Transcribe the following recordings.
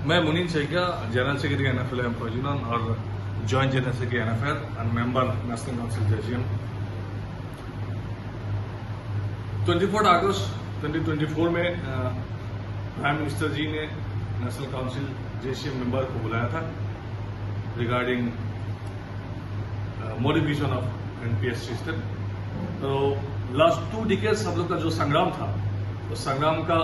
मैं Munin Saikia, general secretary NFL employees union और joint general secretary NFL and member national council जजियन। 24 अगस्त 2024 में प्राइम मिनिस्टर जी ने नेशनल काउंसिल JCM मेंबर को बुलाया था regarding modification of NPS system. तो लास्ट 2 डिकेड्स हम लोग का जो संग्राम था, तो संग्राम का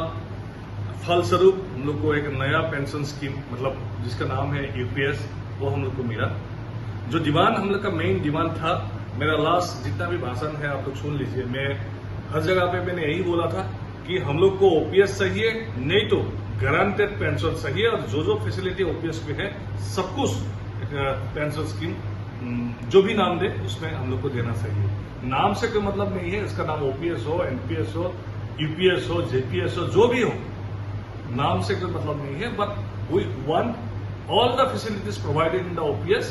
फलस्वरूप हम लोग को एक नया पेंशन स्कीम, मतलब जिसका नाम है UPS, वो हम लोग को मिला। जो डिमांड हम लोग का मेन डिमांड था, मेरा लास्ट जितना भी भाषण है आप लोग सुन लीजिए, मैं हर जगह पे मैंने यही बोला था कि हम लोग को OPS चाहिए, नहीं तो गारंटेड पेंशन चाहिए, और जो फैसिलिटी OPS पे है सब कुछ पेंशन स्कीम जो भी नाम दे उसमें हम लोग को देना चाहिए। नाम से कोई मतलब नहीं है, इसका नाम OPS हो, NPS हो, UPS हो, JPS हो, जो भी हो, नाम से कोई मतलब नहीं है। But we want all the facilities provided in the OPS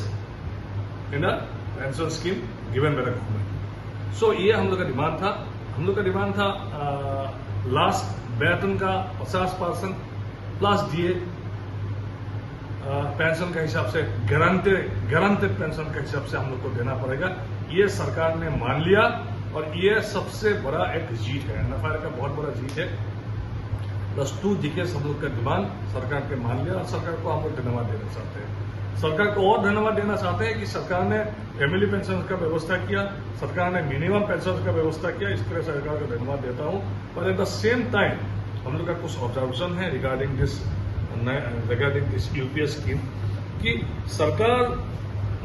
in a pension scheme given by the government. So ये हम लोग का डिमांड था। हम लोग का डिमांड था लास्ट वेतन का 50% प्लस DA पेंशन के हिसाब से गारंटेड पेंशन के हिसाब से हम लोग को देना पड़ेगा। ये सरकार ने मान लिया और ये सबसे बड़ा एक जीत है, NFL का बहुत बड़ा जीत है। प्लस 2 डिकेड्स हम लोग का डिमांड सरकार के मान लिया और सरकार को हम लोग धन्यवाद देना चाहते हैं। सरकार को और धन्यवाद देना चाहते हैं कि सरकार ने फैमिली पेंशन का व्यवस्था किया, सरकार ने मिनिमम पेंशन का व्यवस्था किया, इस तरह सरकार को धन्यवाद देता हूं। पर एट द सेम टाइम हम लोग का कुछ ऑब्जर्वेशन है रिगार्डिंग दिस UPS स्कीम कि सरकार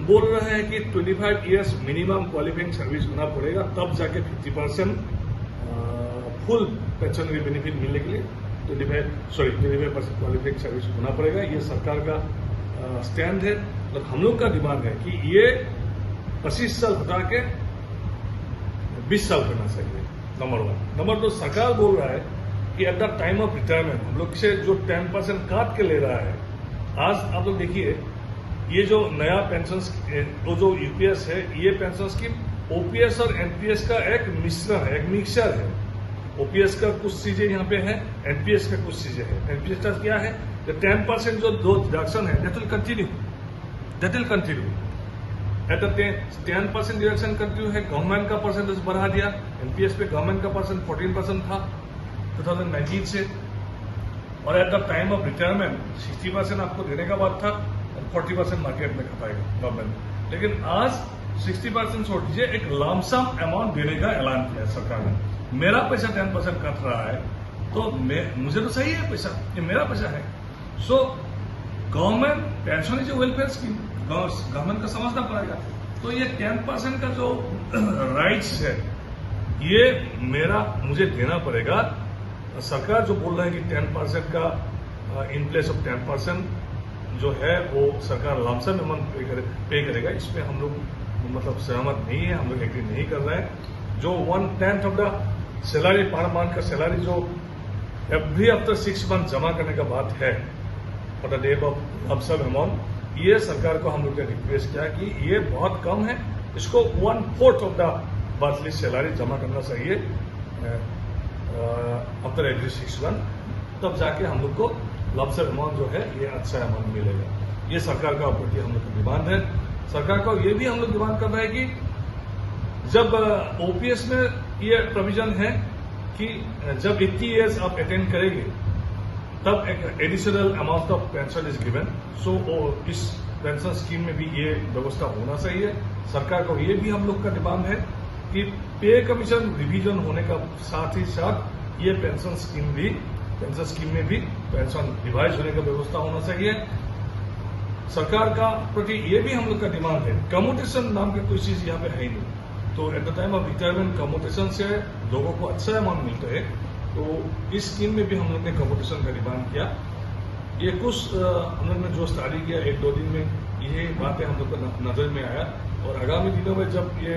बोल रहा है कि 25 इयर्स मिनिमम क्वालिफाइंग सर्विस होना पड़ेगा, तब जाके 50% फुल पेंशनरी बेनिफिट मिलने के लिए 25% क्वालिफाइंग सर्विस होना पड़ेगा। ये सरकार का स्टैंड है। और हम लोग का डिमांड है कि ये 25 साल हटा के 20 साल करना चाहिए, नंबर 1। नंबर 2, सरकार बोल रहा है कि at the time of retirement हम लोग से जो 10% काट के ले रहा है। आज आप लोग देखिए, ये जो नया पेंशन जो UPS है, ये पेंशन स्कीम OPS और NPS का एक मिश्रण है, एक मिक्सचर है। OPS का कुछ चीजें यहाँ पे है, NPS का कुछ चीजें है। NPS का क्या है, 10% जो दो डिडक्शन है that will continue at the 10% deduction continue है। गवर्नमेंट का परसेंटेज बढ़ा दिया। NPS पे गवर्नमेंट का परसेंट 14% था 2019 से, और at the time of retirement 60% आपको देने का बात था और 40% मार्केट में खपाएगा गवर्नमेंट। लेकिन आज 60% छोड़ दीजिए, एक लमसम अमाउंट देने का ऐलान किया सरकार ने। मेरा पैसा 10% कट रहा है, तो मुझे तो सही है पैसा, ये मेरा पैसा है। So government pension is a welfare scheme, government का समझना पड़ेगा। तो ये 10% का जो राइट्स है, ये मुझे देना पड़ेगा। सरकार जो बोल रहा है कि 10% का इन प्लेस ऑफ 10% जो है वो सरकार लमसम अमाउंट पे करेगा, इसमें हम लोग मतलब सहमत नहीं है, हम लोग एग्री नहीं कर रहे हैं। जो 1/10 of the salary per month का सैलरी जो एवरी आफ्टर 6 मंथ जमा करने का बात है for the day of lump sum amount, ये सरकार को हम लोग ने रिक्वेस्ट किया कि ये बहुत कम है, इसको 1/4 ऑफ द मंथली सैलरी जमा करना चाहिए आफ्टर एवरी 6 मंथ, तब जाके हम लोग को लमसम अमाउंट जो है ये अच्छा अमाउंट मिलेगा। ये सरकार का प्रति हम लोग की डिमांड है। सरकार को ये भी हम लोग डिमांड कर रहे हैं कि जब OPS में ये प्रोविजन है कि जब 80 इयर्स आप अटेंड करेंगे तब एक additional amount of pension is given. So इस पेंशन स्कीम में भी ये व्यवस्था होना चाहिए। सरकार को ये भी हम लोग का डिमांड है कि पे कमीशन रिवीजन होने का साथ ही साथ ये पेंशन स्कीम में भी पेंशन रिवाइज होने का व्यवस्था होना चाहिए। सरकार का प्रति ये भी हम लोग का डिमांड है, कम्यूटेशन नाम की कोई चीज यहाँ पे है ही नहीं। तो at the time of retirement commutation से लोगों को अच्छा अमाउंट मिलता है, तो इस स्कीम में भी हम लोग ने कम्यूटेशन का डिमांड किया। ये कुछ हम लोग ने जो स्टडी किया 1-2 दिन में, ये बातें हम लोग को नजर में आया। और आगामी दिनों में जब ये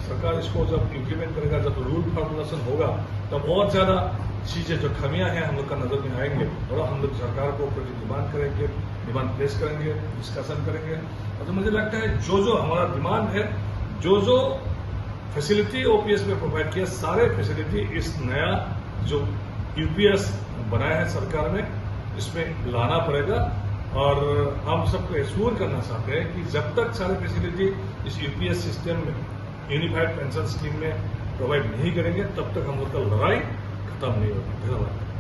सरकार इसको जब इम्प्लीमेंट करेगा, जब रूल फॉर्मुलेशन होगा, तब और ज्यादा चीजें जो खामियां हैं हम लोग का नजर में आएंगे और हम लोग सरकार को प्रति डिमांड प्लेस करेंगे, डिस्कशन करेंगे। और तो मुझे लगता है जो हमारा डिमांड है, जो फैसिलिटी OPS में प्रोवाइड किया, सारे फैसिलिटी इस नया जो UPS बनाया है सरकार में, इसमें लाना पड़ेगा। और हम सबको एश्योर करना चाहते हैं कि जब तक सारे फैसिलिटी इस यूपीएस सिस्टम में, यूनिफाइड पेंशन स्कीम में प्रोवाइड नहीं करेंगे, तब तक हम लोग का लड़ाई खत्म नहीं होगी। धन्यवाद।